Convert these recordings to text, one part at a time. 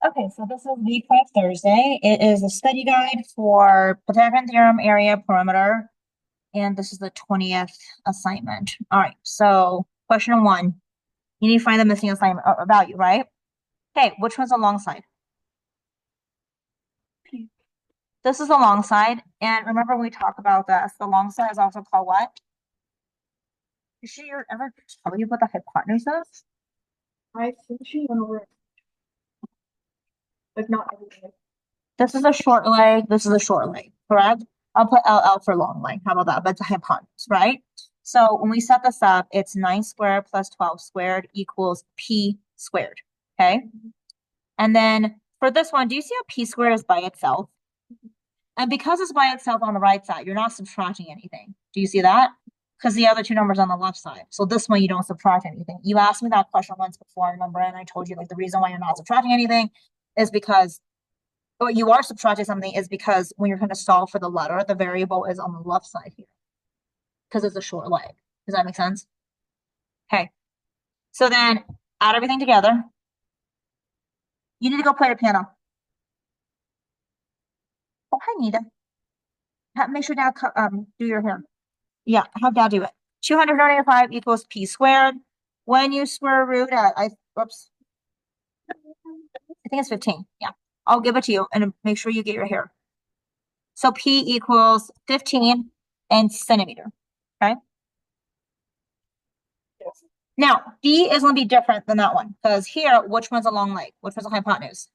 Okay, so this is week 5 Thursday. It is a study guide for Pythagorean theorem, area, perimeter, and this is the 20th assignment. All right, so question 1. You need to find the missing assignment value, right? Okay, which one's the long side? This is the long side, and remember when we talk about this, the long side is also called what? Did she ever tell you what the hypotenuse is? I think she went over it, but not everything. This is a short leg, this is a short leg, correct? I'll put LL for long leg. How about that? But it's a hypotenuse, right? So when we set this up, it's 9 squared plus 12 squared equals P squared, okay? And then for this one, do you see how P squared is by itself? And because it's by itself on the right side, you're not subtracting anything. Do you see that? Because the other two numbers on the left side. So this one, you don't subtract anything. You asked me that question once before, remember? And I told you like the reason why you're not subtracting anything is because what you are subtracting something is because when you're going to solve for the letter, the variable is on the left side here because it's a short leg. Does that make sense? Okay. So then add everything together. You need to go play the piano. Oh, hi, Nita. Make sure Dad do your hair. Yeah, have Dad do it. 295 equals P squared. When you square root at, whoops, I think it's 15. Yeah, I'll give it to you and make sure you get your hair. So P equals 15 in centimeter. Okay. Now, D is going to be different than that one because here, which one's a long leg? Which one's a hypotenuse?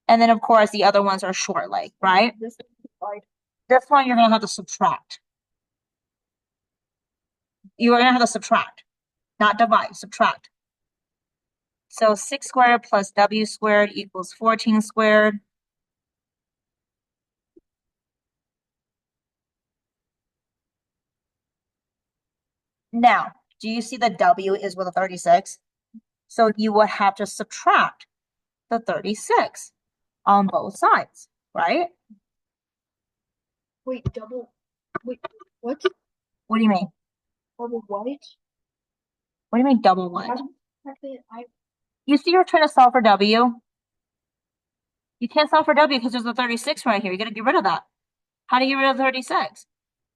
And then, of course, the other ones are short leg, right? This one, you're going to have to subtract. You are going to have to subtract, not divide, subtract. So 6 squared plus W squared equals 14 squared. Now, do you see the W is with a 36? So you would have to subtract the 36 on both sides, right? Wait, double. Wait, what? What do you mean? Double what? What do you mean double what? I You see you're trying to solve for W. You can't solve for W because there's a 36 right here. You gotta get rid of that. How do you get rid of 36?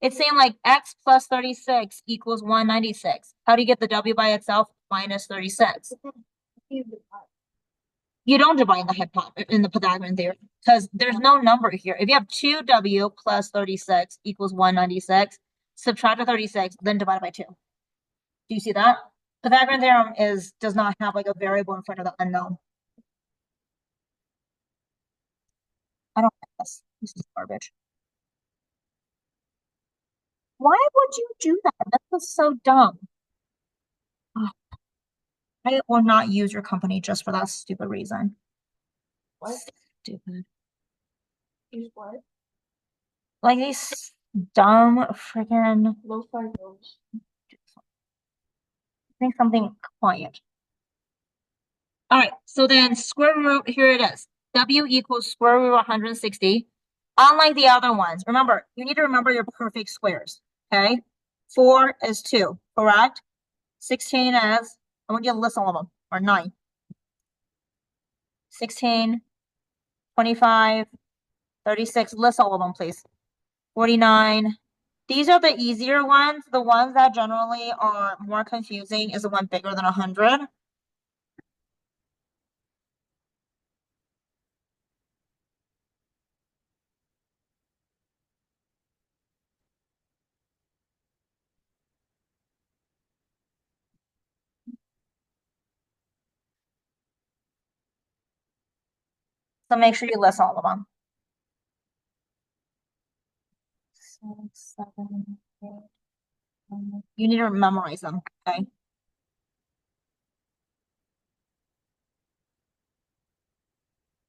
It's saying like X plus 36 equals 196. How do you get the W by itself? Minus 36. You don't divide in the Pythagorean theorem because there's no number here. If you have 2W plus 36 equals 196, subtract the 36, then divide it by 2. Do you see that? Pythagorean theorem does not have like a variable in front of the unknown. I don't like this. This is garbage. Why would you do that? That was so dumb. Ugh, I will not use your company just for that stupid reason. What? Stupid. Use what? Like these dumb freaking. Lo-fi notes. Think something quiet. All right, so then square root, here it is. W equals square root of 160. Unlike the other ones, remember, you need to remember your perfect squares, okay? 4 is 2, correct? 16 is, I want you to list all of them, or 9. 16, 25, 36, list all of them, please. 49. These are the easier ones. The ones that generally are more confusing is the one bigger than 100. So make sure you list all of them. 6, 7, 8, 9. You need to memorize them, okay?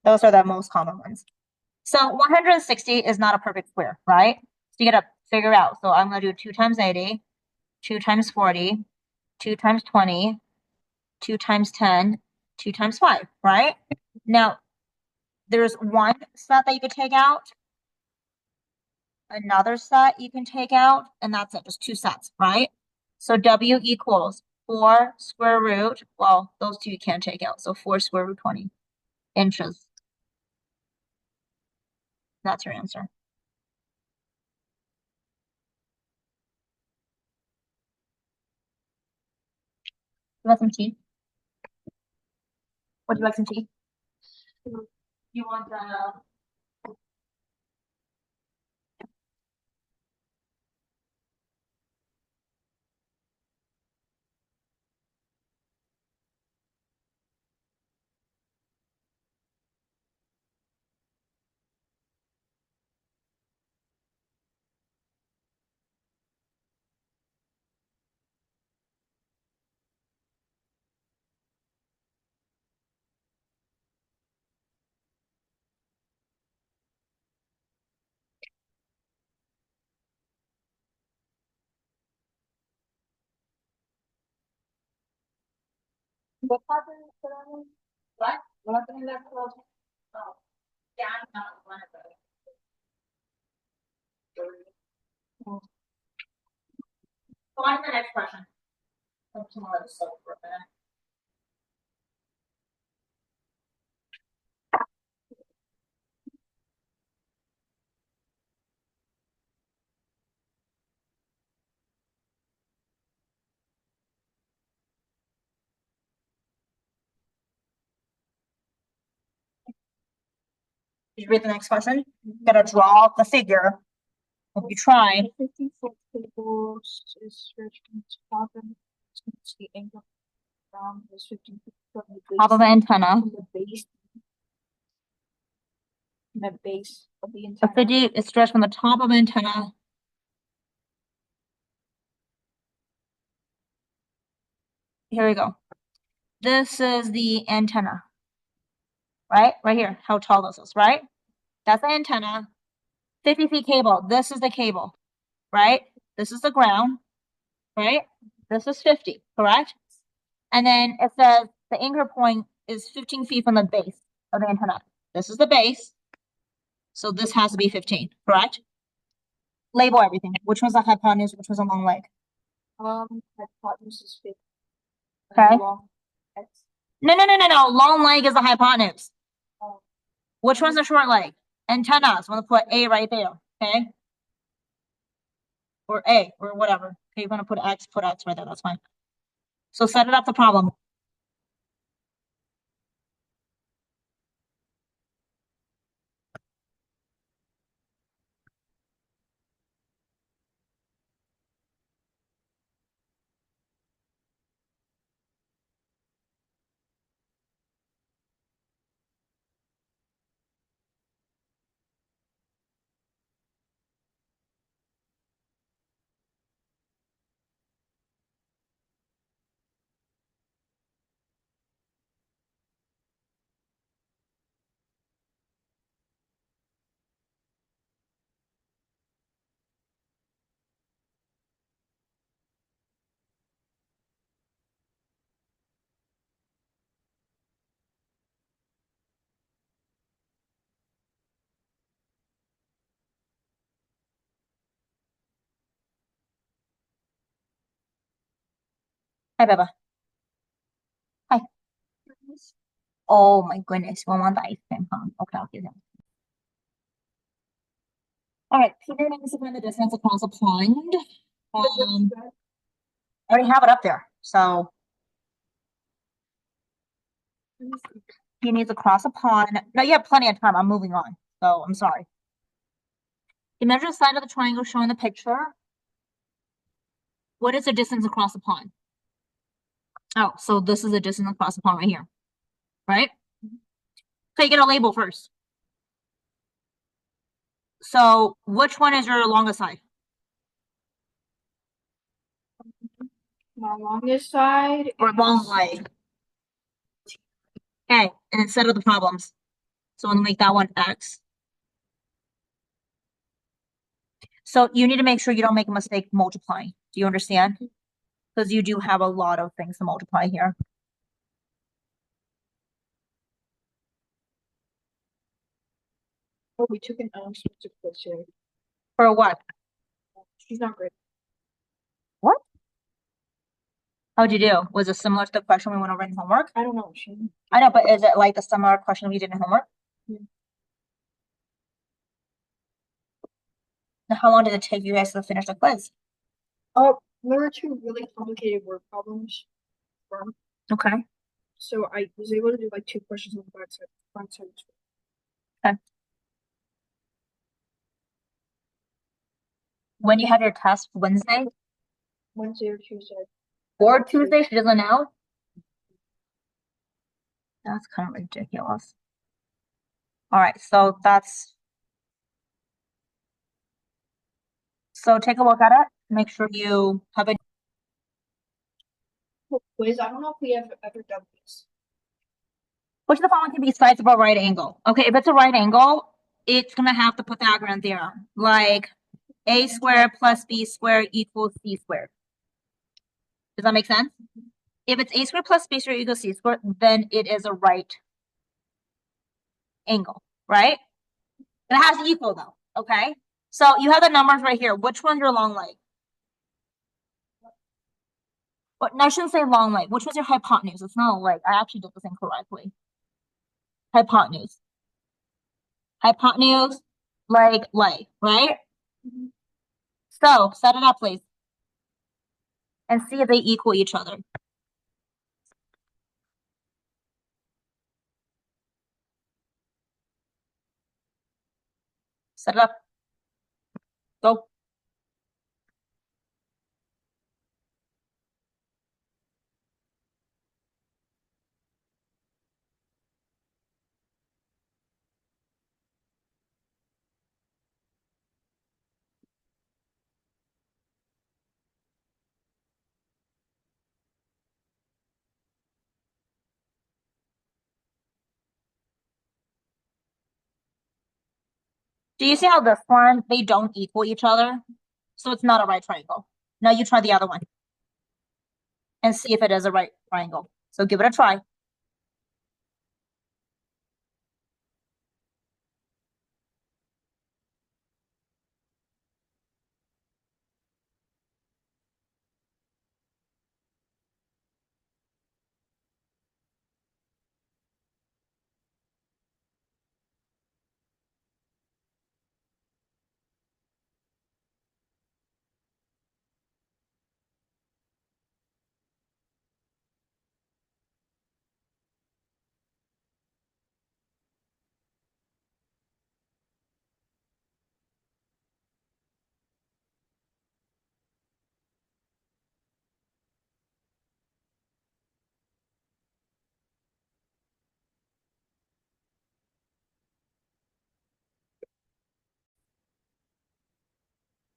Those are the most common ones. So 160 is not a perfect square, right? So you gotta figure out. So I'm gonna do 2 times 80, 2 times 40, 2 times 20, 2 times 10, 2 times 5, right? Now, there's one set that you could take out, another set you can take out, and that's it, just 2 sets, right? So W equals 4 square root, well, those two you can't take out, so 4 square root 20 inches. That's your answer. You want some tea? Would you like some tea? You want the what happened to them? What? What happened in that clothes? Oh, yeah, I'm not one of those. Go on to the next question. Tomorrow is so for a minute. Did you read the next question? You gotta draw the figure. If you try. 50-foot cable is stretched from the top and the angle down is 15 feet from the base. Top of the antenna. From the base. The base of the The antenna. 50 is stretched from the top of the antenna. Here we go. This is the antenna. Right? Right here. How tall this is, right? That's the antenna. 50 feet cable. This is the cable. Right? This is the ground. Right? This is 50, correct? And then it says the anchor point is 15 feet from the base of the antenna. This is the base. So this has to be 15, correct? Label everything. Which one's a hypotenuse? Which one's a long leg? Hypotenuse is 50. Okay. Long X. No. Long leg is the hypotenuse. Oh. Which one's the short leg? Antenna. So I'm gonna put A right there. Okay. Or A or whatever. Okay, you want to put X right there. That's fine. So set it up the problem. Hi, Beba. Hi. Oh my goodness. We want the ice cream, huh? Okay, I'll give him. All right, Peter needs to find the distance across a pond. I already have it up there. So he needs to cross a pond. No, you have plenty of time. I'm moving on. So I'm sorry. You measure the side of the triangle shown in the picture. What is the distance across the pond? Oh, so this is the distance across the pond right here. Right? So you get a label first. So which one is your longest side? My longest side Or long leg? Okay, and instead of the problems. So I'm gonna make that one X. So you need to make sure you don't make a mistake multiplying. Do you understand? Because you do have a lot of things to multiply here. Oh, we took an unexpected quiz here. For what? She's not great. What? How'd you do? Was it similar to the question we went over in homework? I don't know. I know, but is it like the similar question we did in homework? Yeah. Now, how long did it take you guys to finish the quiz? Oh, there were two really complicated word problems. Okay. So I was able to do like two questions on the back side. Okay. When you have your test Wednesday Wednesday or Tuesday. or Tuesday, she doesn't know. That's kind of ridiculous. All right, so take a look at it. Make sure you have a Quiz. I don't know if we have ever done this. which of the following can be sides of a right angle? Okay, if it's a right angle, it's gonna have the Pythagorean theorem, like a squared plus b squared equals c squared. Does that make sense? If it's a squared plus b squared equals c squared, then it is a right angle, right? It has to equal though, okay? So you have the numbers right here. Which one's your long leg? But no, I shouldn't say long leg. Which was your hypotenuse? It's not a leg. I actually did this incorrectly. Hypotenuse. Hypotenuse, leg, right? So set it up, please. And see if they equal each other. Set it up. Go. Do you see how this one, they don't equal each other? So it's not a right triangle. Now you try the other one and see if it is a right triangle. So give it a try.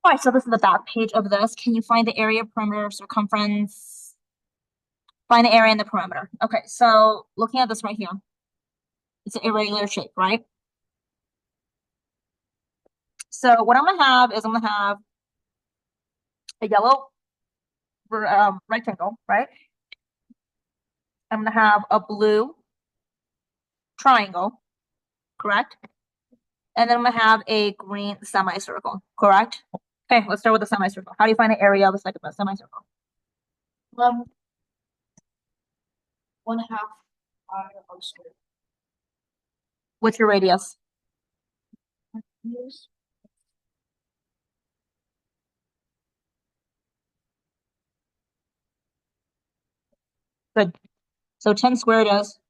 All right, so this is the back page of this. Can you find the area, perimeter, circumference? Find the area and the perimeter. Okay, so looking at this right here, it's an irregular shape, right? So what I'm gonna have is I'm gonna have a yellow rectangle, right? I'm gonna have a blue triangle, correct? And then I'm gonna have a green semicircle, correct? Okay, let's start with the semicircle. How do you find the area of a semicircle? 1/2 r squared. What's your radius? Yes. Good. So 10 squared is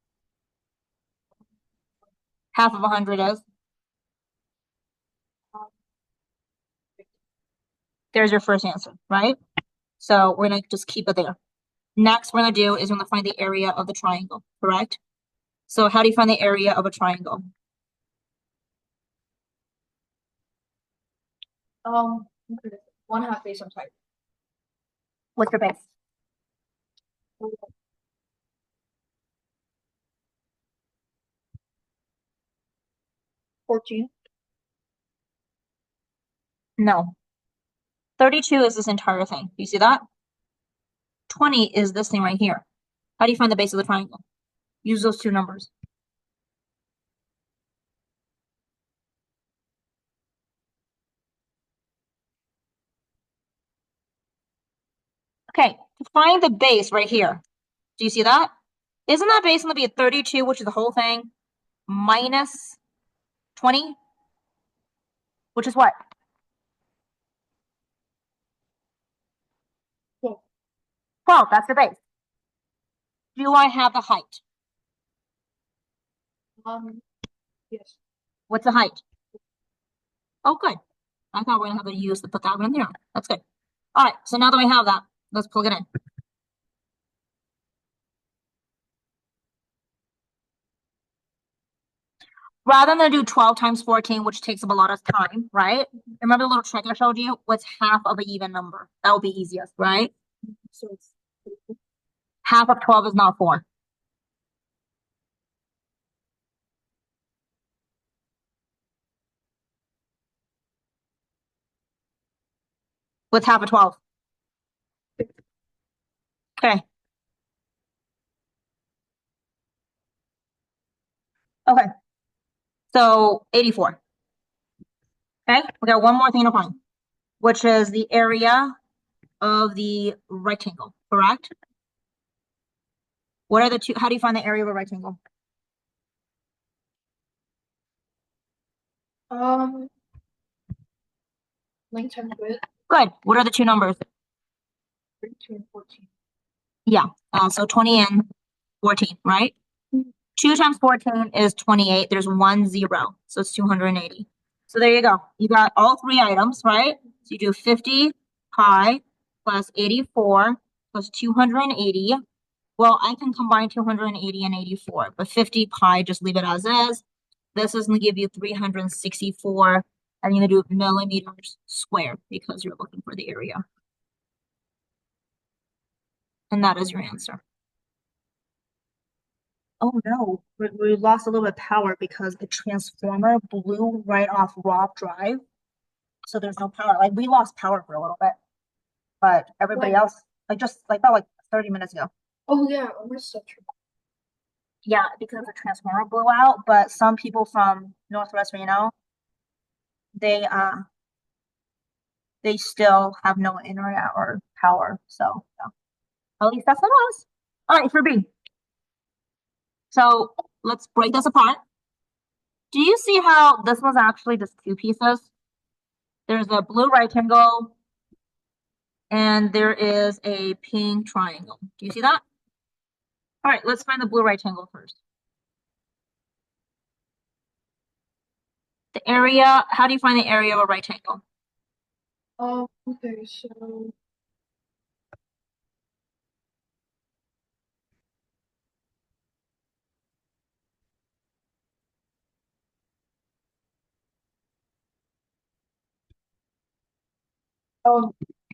half of 100 is. There's your first answer, right? So we're gonna just keep it there. Next, we're gonna do is we're gonna find the area of the triangle, correct? So how do you find the area of a triangle? Okay. 1/2 base on type. What's your base? 14. No. 32 is this entire thing. Do you see that? 20 is this thing right here. How do you find the base of the triangle? Use those two numbers. Okay, to find the base right here. Do you see that? Isn't that base going to be a 32, which is the whole thing, minus 20, which is what? 12, that's the base. Do I have the height? Yes. What's the height? Oh, good. I thought we were going to have to use the Pythagorean theorem. That's good. All right, so now that we have that, let's plug it in. Rather than do 12 times 14, which takes up a lot of time, right? Remember the little trick I showed you? What's half of an even number? That would be easiest, right? So it's Half of 12 is not 4. What's half of 12? Okay. Okay. So 84. Okay. We got one more thing to find, which is the area of the rectangle, correct? What are the two? How do you find the area of a rectangle? length times width, Good. What are the two numbers? 32 and 14. Yeah. So 20 and 14, right? 2 times 14 is 28. There's 1 0. So it's 280. So there you go. You got all three items, right? So you do 50 pi plus 84 plus 280. Well, I can combine 280 and 84, but 50 pi, just leave it as is. This is going to give you 364. I'm going to do millimeters squared because you're looking for the area. And that is your answer. Oh no, we lost a little bit of power because the transformer blew right off Rob Drive. So there's no power. Like we lost power for a little bit, but everybody else, just like about 30 minutes ago. Oh yeah, almost such. Yeah, because the transformer blew out, but some people from Northwest Reno, they still have no internet or power. So yeah. At least that's not us. All right, for B. So let's break this apart. Do you see how this was actually just two pieces? There's a blue rectangle and there is a pink triangle. Do you see that? All right, let's find the blue rectangle first. The area, how do you find the area of a rectangle? Okay, so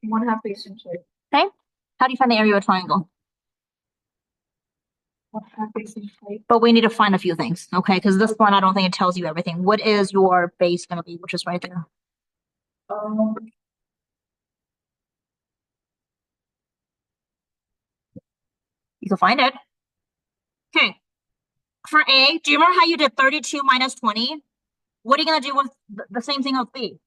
one half base into it. Okay. How do you find the area of a triangle? One half base into height. But we need to find a few things, okay? Because this one, I don't think it tells you everything. What is your base going to be, which is right there? You can find it. Okay. For A, do you remember how you did 32 minus 20? What are you going to do with the same thing with B?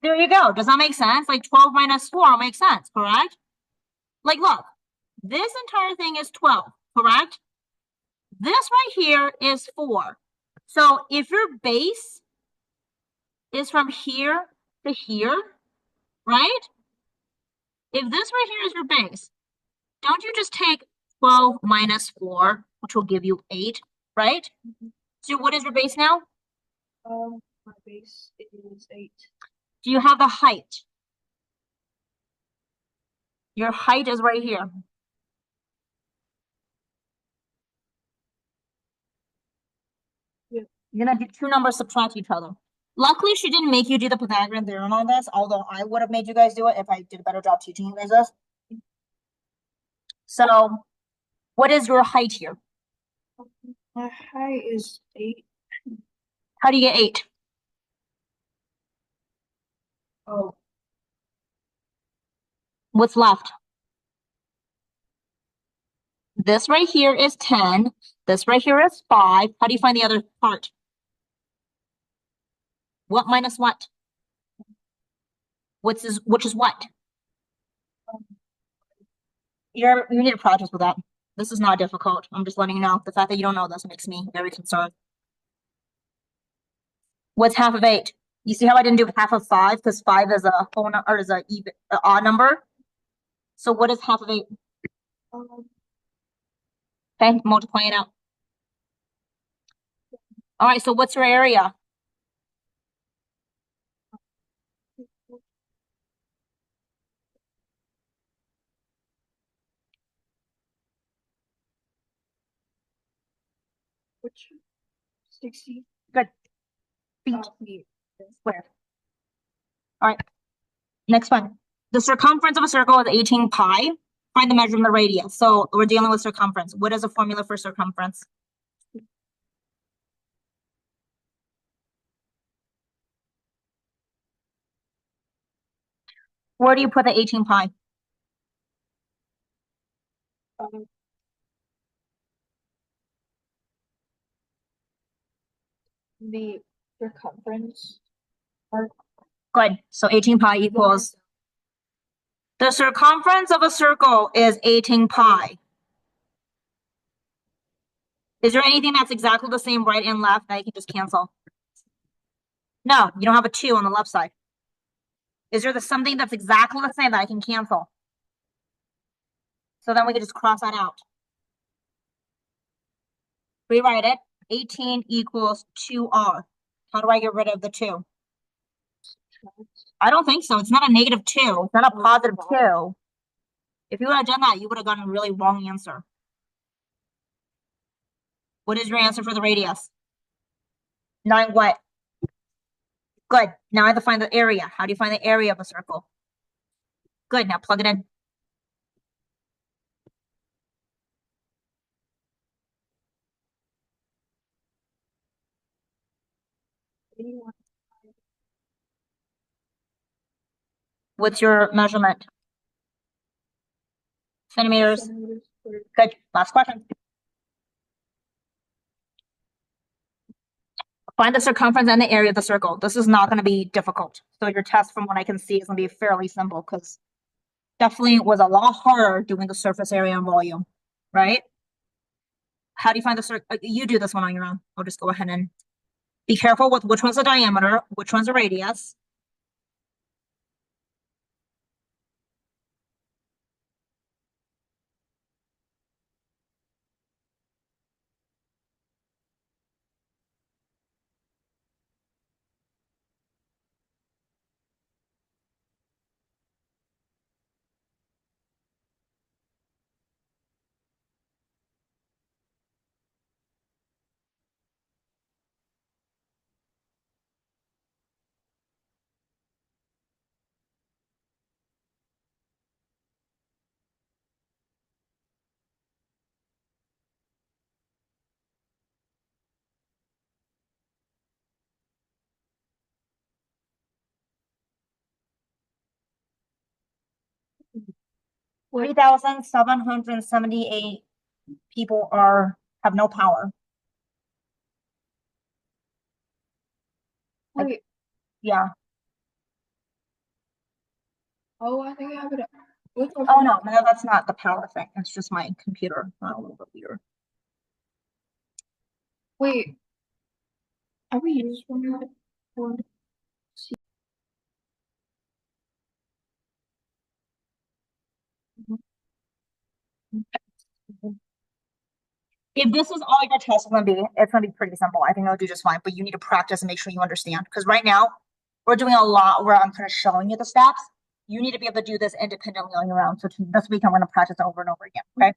There you go. Does that make sense? Like 12 minus 4 will make sense, correct? Like, look, this entire thing is 12, correct? This right here is 4. So if your base is from here to here, right? If this right here is your base, don't you just take 12 minus 4, which will give you 8, right? So what is your base now? My base is 8. Do you have the height? Your height is right here. Yeah. You're gonna do two numbers subtract each other. Luckily, she didn't make you do the Pythagorean theorem on this, although I would have made you guys do it if I did a better job teaching you guys this. So, what is your height here? My height is 8. How do you get 8? Oh, What's left? This right here is 10. This right here is 5. How do you find the other part? What minus what? Which is what? You need to practice with that. This is not difficult. I'm just letting you know. The fact that you don't know this makes me very concerned. What's half of 8? You see how I didn't do half of 5 because 5 is a whole number or is a even odd number. So what is half of 8? Okay, multiply it out. All right, so what's your area? Which 60 Good. Feet feet. squared. All right. Next one. The circumference of a circle is 18 pi. Find the measurement of the radius. So we're dealing with circumference. What is the formula for circumference? Where do you put the 18 pi? The circumference. Good. So 18 pi equals the circumference of a circle is 18 pi. Is there anything that's exactly the same right and left that you can just cancel? No, you don't have a 2 on the left side. Is there something that's exactly the same that I can cancel? So then we can just cross that out. Rewrite it. 18 equals 2r. How do I get rid of the 2? I don't think so. It's not a negative 2. It's not a positive 2. If you would have done that, you would have gotten a really wrong answer. What is your answer for the radius? 9 what? Good. Now I have to find the area. How do you find the area of a circle? Good. Now plug it in. What's your measurement? Centimeters. Good. Last question. Find the circumference and the area of the circle. This is not going to be difficult. So your test, from what I can see, is going to be fairly simple because definitely was a lot harder doing the surface area and volume, right? How do you find the circle? You do this one on your own. I'll just go ahead and be careful with which one's the diameter, which one's the radius. Three 3,778 people have no power. Wait. Yeah. Oh, I think I have it. Oh no, that's not the power thing. It's just my computer. A little bit weird. Wait. Are we used from that? If this is all your test is gonna be, it's gonna be pretty simple. I think it'll do just fine, but you need to practice and make sure you understand. Because right now, we're doing a lot where I'm kind of showing you the steps. You need to be able to do this independently on your own. So this week, I'm gonna practice over and over again. Okay.